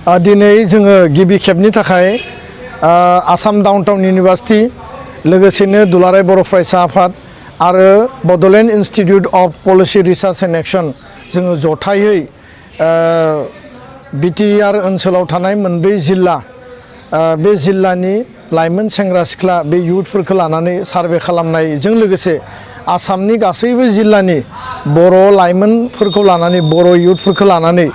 दिनै जोङो गिबि खेबनि थाखाय आसाम डाउनटाउन इउनिभार्सिटि लोगोसेनो दुलाराय बर' फरायसा आफाद आरो Bodoland institute of policy research and action जोङो जथायै बिटिआर ओनसोलाव थानाय मोनब्रै जिल्ला बे जिल्लानि लाइमोन सेंग्रा सिख्ला बे युथफोरखौ लानानै सार्भे खालामनायजों लोगोसे आसामनि गासैबो जिल्लानि बर' लाइमोनफोरखौ लानानै बर' युथफोरखौ लानानै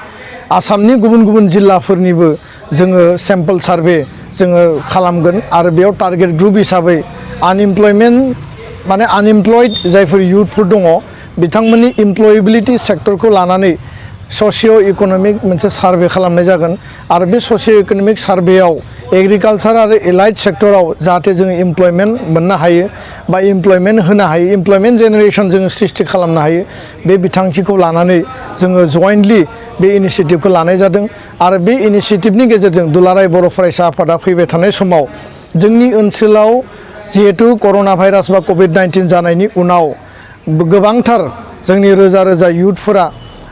आसामनि गुबुन गुबुन जिल्लाफोरनिबो जोङो सेम्पल सार्भे जोङो खालामगोन आरो बेयाव टारगेट ग्रुप हिसाबै आनइमप्लयड जायफोर युथफोर दङ बिथांमोननि इमप्लयेबिलिटि सेक्टरखौ लानानै ससिय' इक'नमिक मोनसे सार्भे खालामनाय जागोन आरो बे ससिय' इक'नमिक सार्भेयाव एग्रिकालचार आरो एलाइड सेक्टराव जाहाथे जोङो इमप्लयमेन्ट मोननो हायो बा इमप्लयमेन्ट होनो हायो इमप्लयमेन्ट जेनेरेसन जोङो सृष्टि खालामनो हायो बे बिथांखिखौ लानानै जोङो जयेन्टलि बे इनिसियेटिभखौ लानाय जादों आरो बे इनिसियेटिभनि गेजेरजों दुलाराय बर' फरायसा आफादा फैबाय थानाय समाव जोंनि ओनसोलाव जिहेतु कर'ना भाइरास बा कभिड-19 जानायनि उनाव गोबांथार जोंनि रोजा रोजा युथफोरा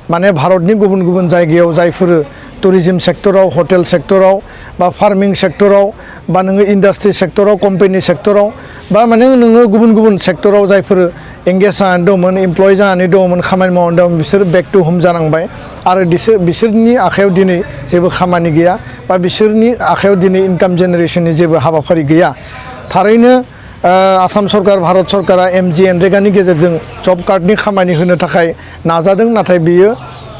माने भारतनि गुबुन गुबुन जायगायाव जायफोर टुरिज्म सेक्टराव हटेल सेक्टराव बा फार्मिं सेक्टराव बा नोङो इन्डास्ट्रि सेक्टराव कम्पानि सेक्टराव बा माने नोङो गुबुन गुबुन सेक्टराव जायफोर एंगेज जानानै दंमोन इमप्लय जानानै दंमोन खामानि मावनानै दंमोन बिसोर बेक टु हम जानांबाय आरो बिसोरनि आखायाव दिनै जेबो खामानि गैया बा बिसोरनि आखायाव दिनै इनकाम जेनेरेसननि जेबो हाबाफारि गैया थारैनो आसाम सरकार भारत सरकारा MGNREGAनि गेजेरजों जब कार्डनि खामानि होनो थाखाय नाजादों नाथाय बियो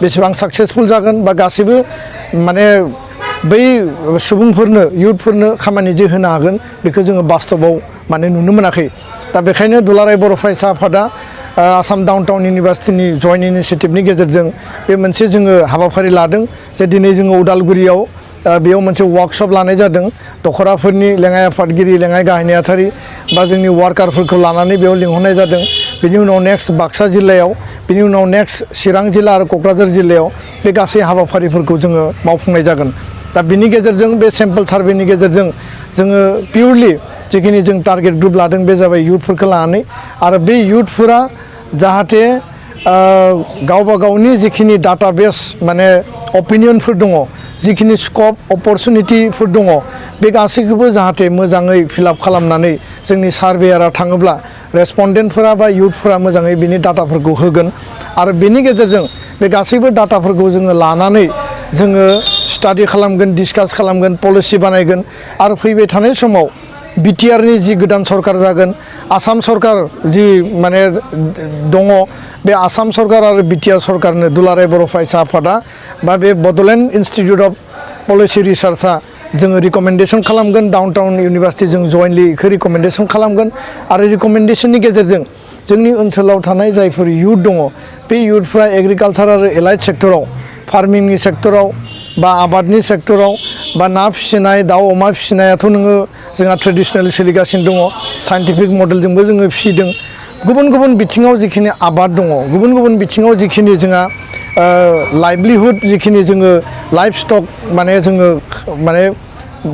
बेसेबां साक्सेसफुल जागोन बा गासिबो माने बै सुबुंफोरनो युथफोरनो खामानि जे होनो हागोन बेखौ जोङो बास्तबाव माने नुनो मोनाखै दा बेखायनो दुलाराय बर' फरायसा आफादा आसाम डाउनटाउन इउनिभार्सिटिनि जयेन्ट इनिसियेटिभनि गेजेरजों बे मोनसे जोङो हाबाफारि लादों जे दिनै जोङो उदालगुरियाव बेयाव मोनसे वार्कशप लानाय जादों दख'राफोरनि लेङाइ आफादगिरि लेङाइ गाहाय नेहाथारि बा जोंनि वार्कारफोरखौ लानानै बेयाव लिंहरनाय जादों बिनि उनाव नेक्स्ट बाक्सा जिल्लायाव बिनि उनाव नेक्स्ट चिरां जिल्ला आरो क'क्राझार जिल्लायाव बे गासै हाबाफारिफोरखौ जोङो मावफुंनाय जागोन दा बिनि गेजेरजों बे सेम्पल सार्भेनि गेजेरजों जोङो पिउरलि जिखिनि जों टारगेट ग्रुप लादों बे जाबाय युथफोरखौ लानानै आरो बे युथफोरा जाहाथे गावबा गावनि जिखिनि डाटाबेस माने अपिनियनफोर दङ जिखिनि स्कप अपरचुनिटिफोर दङ बे गासैखौबो जाहाथे मोजाङै फिलआप खालामनानै जोंनि सार्भेयारा थाङोब्ला रेसपन्डेन्टफोरा बा युथफोरा मोजाङै बिनि डाटाफोरखौ होगोन आरो बेनि गेजेरजों बे गासैबो डाटाफोरखौ जोङो लानानै जोङो स्टाडि खालामगोन डिसकास खालामगोन पलिसि बानायगोन आरो फैबाय थानाय समाव बिटिआरनि जि गोदान सरकार जागोन आसाम सरकार जि माने दङ बे आसाम सरकार आरो बिटिआर सरकारनो दुलाराय बर' फरायसा आफादा बा बे बड'लेण्ड इन्सटिटिउट अफ पलिसि रिसार्चआ जोङो रिकमेन्डेसन खालामगोन डाउनटाउन इउनिभार्सिटि जों जयेन्टलि बेखौ रिकमेन्डेसन खालामगोन आरो रिकमेन्डेसननि गेजेरजों जोंनि ओनसोलाव थानाय जायफोर युथ दङ बे युथफ्रा एग्रिकालचार आरो एलाइड सेक्टराव फार्मिंनि सेक्टराव बा आबादनि सेक्टराव बा ना फिसिनाय दाउ अमा फिसिनायाथ' नोङो जोंहा ट्रेडिसनेलि सोलिगासिनो दङ साइन्टिफिक मडेलजोंबो जोङो फिसिदों गुबुन गुबुन बिथिङाव जिखिनि आबाद दङ गुबुन गुबुन बिथिङाव जिखिनि जोंहा लाइभलिहुड जिखिनि जोङो लाइफ स्टक माने जोङो माने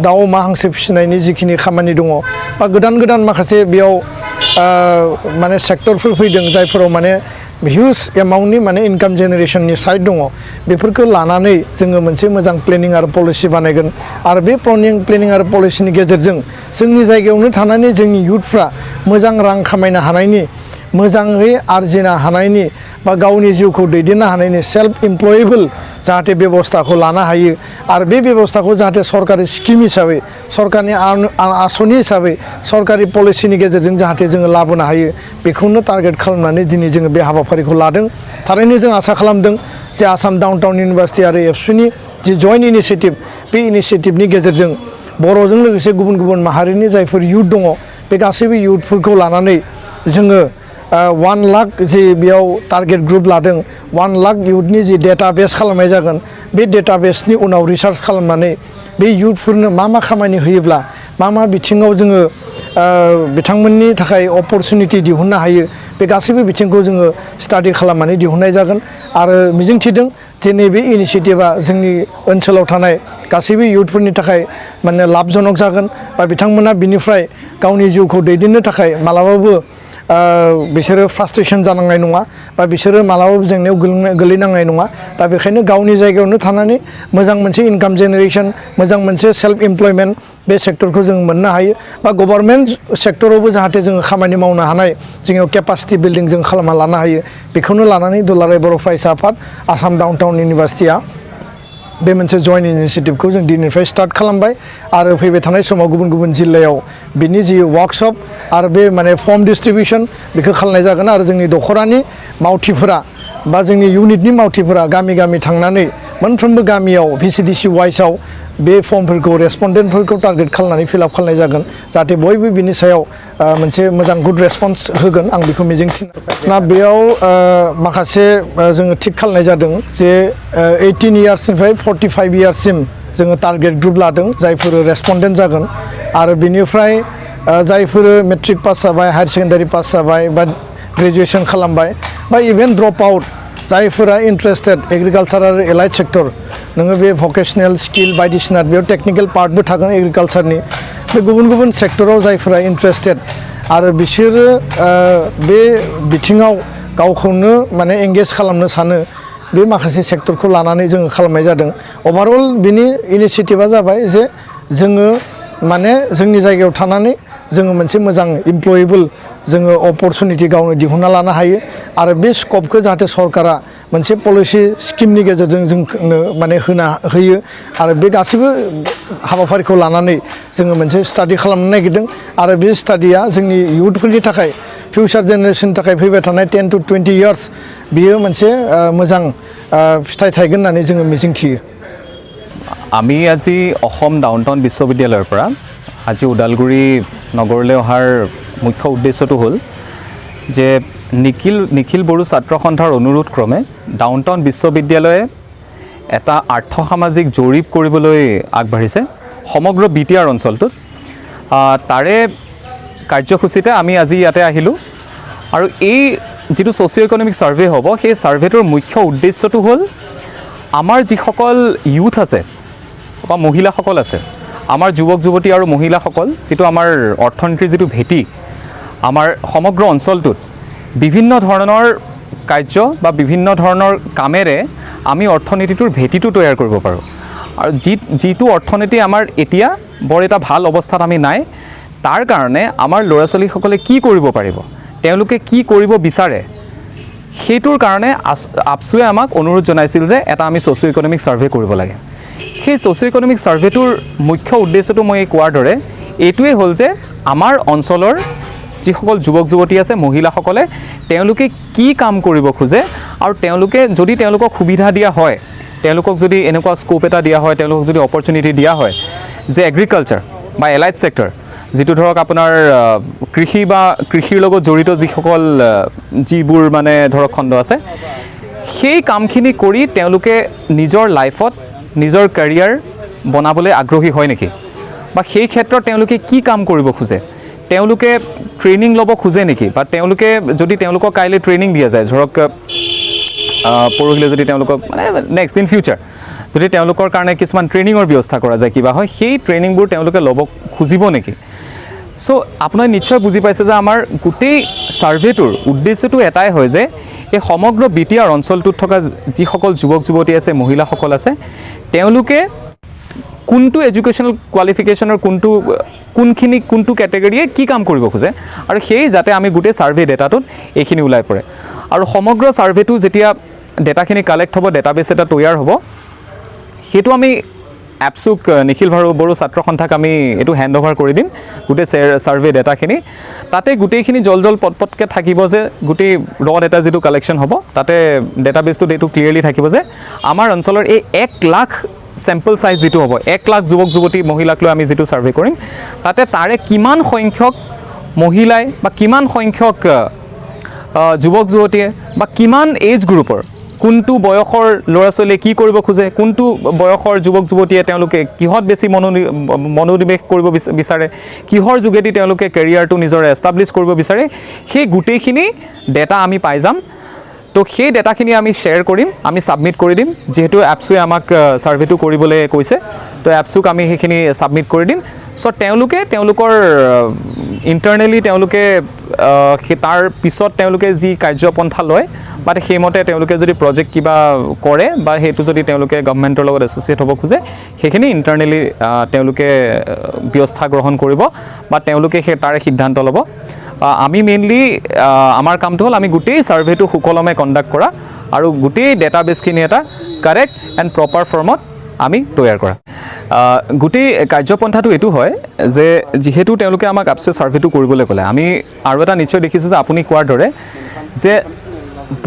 दाउ अमा हांसो फिसिनायनि जिखिनि खामानि दङ बा गोदान गोदान माखासे बेयाव माने सेक्टरफोर फैदों जायफोराव माने हिउज एमाउन्टनि माने इनकाम जेनेरेसननि साइड दङ बेफोरखौ लानानै जोङो मोनसे मोजां प्लेनिं आरो पलिसि बानायगोन आरो बे प्लेनिं आरो पलिसिनि गेजेरजों जोंनि जायगायावनो थानानै जोंनि युथफ्रा मोजां रां खामायनो हानायनि मोजाङै आरजिनो हानायनि बा गावनि जिउखौ दैदेननो हानायनि सेल्फ इमप्लयेबल जाहाथे बेबस्थाखौ लानो हायो आरो बे बेबस्थाखौ जाहाथे सरकारि स्किम हिसाबै सरकारनि आसनि हिसाबै सरकारि पलिसिनि गेजेरजों जाहाथे जोङो लाबोनो हायो बेखौनो टारगेट खालामनानै दिनै जोङो बे हाबाफारिखौ लादों थारैनो जों आसा खालामदों जे आसाम डाउनटाउन इउनिभार्सिटि आरो एबसुनि जि जयेन्ट इनिसियेटिभ बे इनिसियेटिभनि गेजेरजों बर'जों लोगोसे गुबुन गुबुन माहारिनि जायफोर युथ दङ बे गासैबो युथफोरखौ लानानै जोङो 1 लाख जि बेयाव टारगेट ग्रुप लादों 1 लाख युथनि जि डेटाबेस खालामनाय जागोन बे डेटाबेसनि उनाव रिसार्च खालामनानै बे युथफोरनो मा खामानि होयोब्ला मा बिथिङाव जोङो बिथांमोननि थाखाय अपरचुनिटि दिहुननो हायो बे गासैबो बिथिंखौ जोङो स्टाडि खालामनानै दिहुननाय जागोन आरो मिजिंथिदों जे नैबे इनिसियेटिभा जोंनि ओनसोलाव थानाय गासैबो युथफोरनि थाखाय माने लाभजनक जागोन बा बिथांमोना बिनिफ्राय गावनि जिउखौ दैदेननो थाखाय मालाबाबो बिसोरो फ्रास्ट्रेसन जानांनाय नङा बा बिसोरो मालाबाबो जेंनायाव गोलैनांनाय नङा दा बेखायनो गावनि जायगायावनो थानानै मोजां मोनसे इनकाम जेनेरेसन मोजां मोनसे सेल्फ एमप्लयमेन्ट बे सेक्टरखौ जों मोननो हायो बा गभर्नमेन्ट सेक्टरावबो जाहाथे जोङो खामानि मावनो हानाय जोंनियाव केपासिटि बिल्डिं जों खालामना लानो हायो बेखौनो लानानै दुलाराय बर' फरायसा आफाद आसाम डाउन टाउन इउनिभार्सिटिया बे मोनसे जइन्ट इनिसिएटिभखौ जों दिनैनिफ्राय स्टार्ट खालामबाय आरो फैबाय थानाय समाव गुबुन गुबुन जिल्लायाव बिनि जि वार्कशप आरो बे माने फर्म डिस्ट्रिबिउसन बेखौ खालामनाय जागोन आरो जोंनि दख'रानि मावथिफोरा बा जोंनि इउनिटनि मावथिफोरा गामि गामि थांनानै मोनफ्रोमबो गामियाव VCDC वाइसआव बे फर्मफोरखौ रेसपन्डेन्टफोरखौ टारगेट खालामनानै फिलआप खालामनाय जागोन जाहाथे बयबो बिनि सायाव मोनसे मोजां गुड रेसपन्स होगोन आं बेखौ मिजिंथिना ना बेयाव माखासे जोङो थिक खालामनाय जादों जे 18 इयार्सनिफ्राय 45 इयार्ससिम जोङो टारगेट ग्रुप लादों जायफोर रेसपन्डेन्ट जागोन आरो बिनिफ्राय जायफोर मेट्रिक पास जाबाय हायार सेकेन्डारि पास जाबाय बा ग्रेजुवेसन खालामबाय बा इभेन ड्रप आउट जायफोरा इन्टारेस्टेड एग्रिकालचार आरो एलाइड सेक्टर नोङो बे भकेशनेल स्किल बायदिसिना बेयाव टेक्निकेल पार्टबो थागोन एग्रिकालचारनि बे गुबुन गुबुन सेक्टराव जायफोरा इन्टारेस्टेड आरो बिसोरो बे बिथिङाव गावखौनो माने एंगेज खालामनो सानो बे माखासे सेक्टरखौ लानानै जोङो खालामनाय जादों अभारअल बिनि इनिसिएटिभा जाबाय जे जोङो माने जोंनि जायगायाव थानानै जोङो मोनसे मोजां इमप्लयेबल जोङो अपरचुनिटि गावनो दिहुनना लानो हायो आरो बे स्कपखौ जाहाथे सरकारा मोनसे पलिसि स्किमनि गेजेरजों जोंनो माने होयो आरो बे गासैबो हाबाफारिखौ लानानै जोङो मोनसे स्टाडि खालामनो नागिरदों आरो बे स्टाडिया जोंनि इयुथफोरनि थाखाय फिउचार जेनेरेशननि थाखाय फैबाय थानाय 10 to 20 इयार्स बियो मोनसे मोजां फिथाइ थायगोन होननानै जोङो मिजिंथियो আমি আজি অসম ডাউনটাউন বিশ্ববিদ্যালয়ৰ পৰা আজি ওদালগুৰি নগৰলৈ অহাৰ মুখ্য উদ্দেশ্যটো হ'ল যে নিখিল বড়ো ছাত্ৰ সন্থাৰ অনুৰোধ ক্ৰমে ডাউনটাউন বিশ্ববিদ্যালয়ে এটা আৰ্থসামাজিক জৰীপ কৰিবলৈ আগবাঢ়িছে সমগ্ৰ BTR অঞ্চলটোত তাৰে কাৰ্যসূচীতে আমি আজি ইয়াতে আহিলোঁ আৰু এই যিটো ছ'চিঅ' ইকনমিক ছাৰ্ভে হ'ব সেই ছাৰ্ভেটোৰ মুখ্য উদ্দেশ্যটো হ'ল আমাৰ যিসকল ইউথ আছে বা মহিলাসকল আছে আমাৰ যুৱক যুৱতী আৰু মহিলাসকল যিটো আমাৰ অৰ্থনীতিৰ যিটো ভেটি আমাৰ সমগ্ৰ অঞ্চলটোত বিভিন্ন ধৰণৰ কাৰ্য বা বিভিন্ন ধৰণৰ কামেৰে আমি অৰ্থনীতিটোৰ ভেটিটো তৈয়াৰ কৰিব পাৰোঁ আৰু যিটো অৰ্থনীতি আমাৰ এতিয়া বৰ এটা ভাল অৱস্থাত আমি নাই তাৰ কাৰণে আমাৰ ল'ৰা ছোৱালীসকলে কি কৰিব পাৰিব তেওঁলোকে কি কৰিব বিচাৰে সেইটোৰ কাৰণে আপচুৱে আমাক অনুৰোধ জনাইছিল যে এটা আমি ছ'চিঅ' ইকনমিক ছাৰ্ভে কৰিব লাগে সেই ছ'চিঅ' ইকনমিক ছাৰ্ভেটোৰ মুখ্য উদ্দেশ্যটো মই কোৱাৰ দৰে এইটোৱে হ'ল যে আমাৰ অঞ্চলৰ যিসকল যুৱক যুৱতী আছে মহিলাসকলে তেওঁলোকে কি কাম কৰিব খোজে আৰু তেওঁলোকে যদি তেওঁলোকক সুবিধা দিয়া হয় তেওঁলোকক যদি এনেকুৱা স্কোপ এটা দিয়া হয় তেওঁলোকক যদি অপৰচুনিটি দিয়া হয় যে এগ্ৰিকালচাৰ বা এলাইড ছেক্টৰ যিটো ধৰক আপোনাৰ কৃষি বা কৃষিৰ লগত জড়িত যিবোৰ মানে ধৰক খণ্ড আছে সেই কামখিনি কৰি তেওঁলোকে নিজৰ লাইফত নিজৰ কেৰিয়াৰ বনাবলৈ আগ্ৰহী হয় নেকি বা সেই ক্ষেত্ৰত তেওঁলোকে কি কাম কৰিব খোজে তেওঁলোকে ট্ৰেইনিং ল'ব খোজে নেকি বা তেওঁলোকে যদি তেওঁলোকক কাইলৈ ট্ৰেইনিং দিয়া যায় ধৰক পৰহিলৈ যদি তেওঁলোকক মানে নেক্সট ইন ফিউচাৰ যদি তেওঁলোকৰ কাৰণে কিছুমান ট্ৰেইনিঙৰ ব্যৱস্থা কৰা যায় কিবা হয় সেই ট্ৰেইনিংবোৰ তেওঁলোকে ল'ব খুজিব নেকি সো আপোনালোকে নিশ্চয় বুজি পাইছে যে আমাৰ গোটেই ছাৰ্ভেটোৰ উদ্দেশ্যটো এটাই হয় যে এই সমগ্ৰ BTR অঞ্চলটোত থকা যিসকল যুৱক যুৱতী আছে মহিলাসকল আছে তেওঁলোকে কোনটো এডুকেশ্যনেল কোৱালিফিকেশ্যনৰ কোনটো কেটেগৰীয়ে কি কাম কৰিব খোজে আৰু সেই যাতে আমি গোটেই ছাৰ্ভে ডেটাটোত এইখিনি ওলাই পৰে আৰু সমগ্ৰ ছাৰ্ভেটো যেতিয়া ডেটাখিনি কালেক্ট হ'ব ডেটাবেছ এটা তৈয়াৰ হ'ব সেইটো আমি এপছুক নিখিল বড়ো ছাত্ৰ সন্থাক আমি এইটো হেণ্ড অভাৰ কৰি দিম গোটেই ছাৰ্ভে ডেটাখিনি তাতে গোটেইখিনি জল পটপটকৈ থাকিব যে গোটেই ডেটা যিটো কালেকশ্যন হ'ব তাতে ডেটাবেছটোত এইটো ক্লিয়াৰলি থাকিব যে আমাৰ অঞ্চলৰ এই 1 লাখ চেম্পল চাইজ যিটো হ'ব 1 লাখ যুৱক যুৱতী মহিলাক লৈ আমি যিটো ছাৰ্ভে কৰিম তাতে তাৰে কিমান সংখ্যক মহিলাই বা কিমান সংখ্যক যুৱক যুৱতীয়ে বা কিমান এজ গ্ৰুপৰ কোনটো বয়সৰ ল'ৰা ছোৱালীয়ে কি কৰিব খোজে কোনটো বয়সৰ যুৱক যুৱতীয়ে তেওঁলোকে কিহত বেছি মনোনিৱেশ কৰিব বিচাৰে কিহৰ যোগেদি তেওঁলোকে কেৰিয়াৰটো নিজৰ এষ্টাব্লিছ কৰিব বিচাৰে সেই গোটেইখিনি ডেটা আমি পাই যাম তো সেই ডেটাখিনি আমি শ্বেয়াৰ কৰিম আমি ছাবমিট কৰি দিম যেহেতু এপছুৱে আমাক ছাৰ্ভেটো কৰিবলৈ কৈছে তো এপছুক আমি সেইখিনি ছাবমিট কৰি দিম সো তেওঁলোকে তেওঁলোকৰ ইণ্টাৰনেলি তেওঁলোকে তাৰ পিছত তেওঁলোকে যি কাৰ্যপন্থা লয় বা সেইমতে তেওঁলোকে যদি প্ৰজেক্ট কিবা কৰে বা সেইটো যদি তেওঁলোকে গভৰ্ণমেণ্টৰ লগত এছ'চিয়েট হ'ব খোজে সেইখিনি ইণ্টাৰনেলি তেওঁলোকে ব্যৱস্থা গ্ৰহণ কৰিব বা তেওঁলোকে তাৰে সিদ্ধান্ত ল'ব। আমি মেইনলি আমাৰ কামটো হ'ল আমি গোটেই ছাৰ্ভেটো সুকলমে কণ্ডাক্ট কৰা আৰু গোটেই ডেটাবেছখিনি এটা কাৰেক্ট এণ্ড প্ৰপাৰ ফৰ্মত আমি তৈয়াৰ কৰা। গোটেই কাৰ্যপন্থাটো এইটো হয় যে যিহেতু তেওঁলোকে আমাক আপচে ছাৰ্ভেটো কৰিবলৈ ক'লে, আমি আৰু এটা নিশ্চয় দেখিছোঁ যে আপুনি কোৱাৰ দৰে যে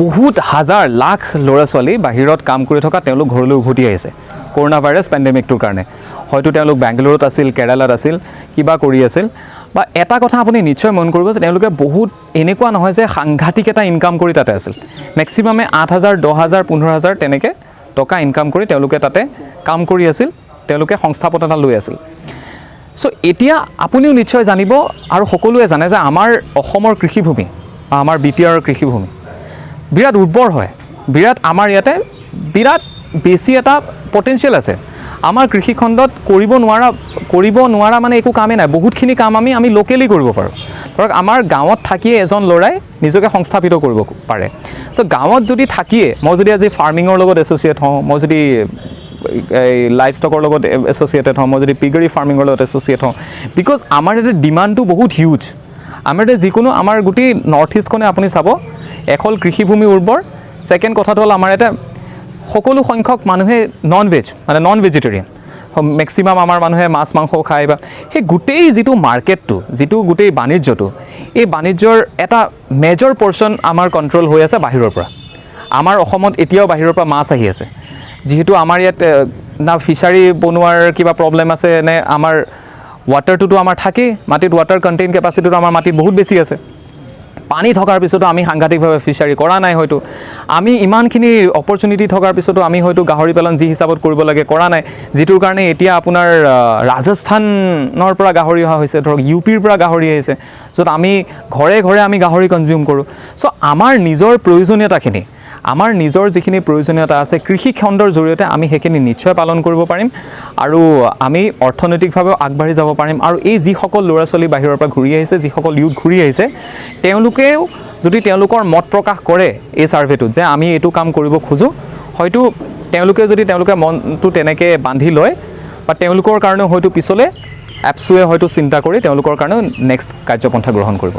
বহুত হাজাৰ লাখ ল'ৰা ছোৱালী বাহিৰত কাম কৰি থকা তেওঁলোক ঘৰলৈ উভতি আহিছে কৰোণা ভাইৰাছ পেণ্ডেমিকটোৰ কাৰণে। হয়তো তেওঁলোক বেংগালুৰুত আছিল, কেৰালাত আছিল, কিবা কৰি আছিল। বা এটা কথা আপুনি নিশ্চয় মন কৰিব যে তেওঁলোকে বহুত এনেকুৱা নহয় যে সাংঘাতিক এটা ইনকাম কৰি তাতে আছিল। মেক্সিমামে 8,000, 10,000, 15,000 তেনেকৈ টকা ইনকাম কৰি তেওঁলোকে তাতে কাম কৰি আছিল, তেওঁলোকে সংস্থাপন এটা লৈ আছিল। চ' এতিয়া আপুনিও নিশ্চয় জানিব আৰু সকলোৱে জানে যে আমাৰ অসমৰ কৃষিভূমি বা আমাৰ BTRৰ কৃষিভূমি বিৰাট উৰ্বৰ হয়, আমাৰ ইয়াতে বিৰাট বেছি এটা পটেঞ্চিয়েল আছে। আমাৰ কৃষিখণ্ডত কৰিব নোৱাৰা মানে একো কামেই নাই, বহুতখিনি কাম আমি লোকেলি কৰিব পাৰোঁ। ধৰক আমাৰ গাঁৱত থাকিয়ে এজন ল'ৰাই নিজকে সংস্থাপিত কৰিব পাৰে। চ' গাঁৱত যদি থাকিয়ে মই যদি আজি ফাৰ্মিঙৰ লগত এছ'চিয়েট হওঁ, মই যদি এই লাইফ ষ্টকৰ লগত এছ'চিয়েটেড হওঁ, মই যদি পিগাৰী ফাৰ্মিঙৰ লগত এছ'চিয়েট হওঁ, বিকজ আমাৰ ইয়াতে ডিমাণ্ডটো বহুত হিউজ। আমাৰ ইয়াতে যিকোনো আমাৰ গোটেই নৰ্থ ইষ্টখনে আপুনি চাব এখন কৃষিভূমি উৰ্বৰ। ছেকেণ্ড কথাটো হ'ল আমাৰ ইয়াতে সকলো সংখ্যক মানুহে নন ভেজিটেৰিয়ান। মেক্সিমাম আমাৰ মানুহে মাছ মাংস খায় বা সেই গোটেই যিটো মাৰ্কেটটো, যিটো গোটেই বাণিজ্যটো, এই বাণিজ্যৰ এটা মেজৰ পৰ্চন আমাৰ কণ্ট্ৰল হৈ আছে বাহিৰৰ পৰা। আমাৰ অসমত এতিয়াও বাহিৰৰ পৰা মাছ আহি আছে। যিহেতু আমাৰ ইয়াত না ফিছাৰী বনোৱাৰ কিবা প্ৰব্লেম আছে নে আমাৰ ৱাটাৰটোতো আমাৰ থাকেই, মাটিত ৱাটাৰ কণ্টেইন কেপাচিটিটো আমাৰ মাটিত বহুত বেছি আছে। পানী থকাৰ পিছতো আমি সাংঘাতিকভাৱে ফিছাৰী কৰা নাই, হয়তো আমি ইমানখিনি অপৰচুনিটি থকাৰ পিছতো আমি হয়তো গাহৰি পালন যি হিচাপত কৰিব লাগে কৰা নাই, যিটোৰ কাৰণে এতিয়া আপোনাৰ ৰাজস্থানৰ পৰা গাহৰি অহা হৈছে, ধৰক UPৰ পৰা গাহৰি আহিছে, য'ত আমি ঘৰে ঘৰে আমি গাহৰি কনজিউম কৰোঁ। চ' আমাৰ নিজৰ প্ৰয়োজনীয়তাখিনি, আমাৰ নিজৰ যিখিনি প্ৰয়োজনীয়তা আছে কৃষি খণ্ডৰ জৰিয়তে আমি সেইখিনি নিশ্চয় পালন কৰিব পাৰিম আৰু আমি অৰ্থনৈতিকভাৱেও আগবাঢ়ি যাব পাৰিম। আৰু এই যিসকল ল'ৰা ছোৱালী বাহিৰৰ পৰা ঘূৰি আহিছে, যিসকল ইউথ ঘূৰি আহিছে, তেওঁলোকেও যদি তেওঁলোকৰ মত প্ৰকাশ কৰে এই ছাৰ্ভেটোত যে আমি এইটো কাম কৰিব খোজোঁ, হয়তো তেওঁলোকে মনটো তেনেকৈ বান্ধি লয় বা তেওঁলোকৰ কাৰণেও হয়তো পিছলৈ এপছুৱে হয়তো চিন্তা কৰি তেওঁলোকৰ কাৰণেও নেক্সট কাৰ্যপন্থা গ্ৰহণ কৰিব।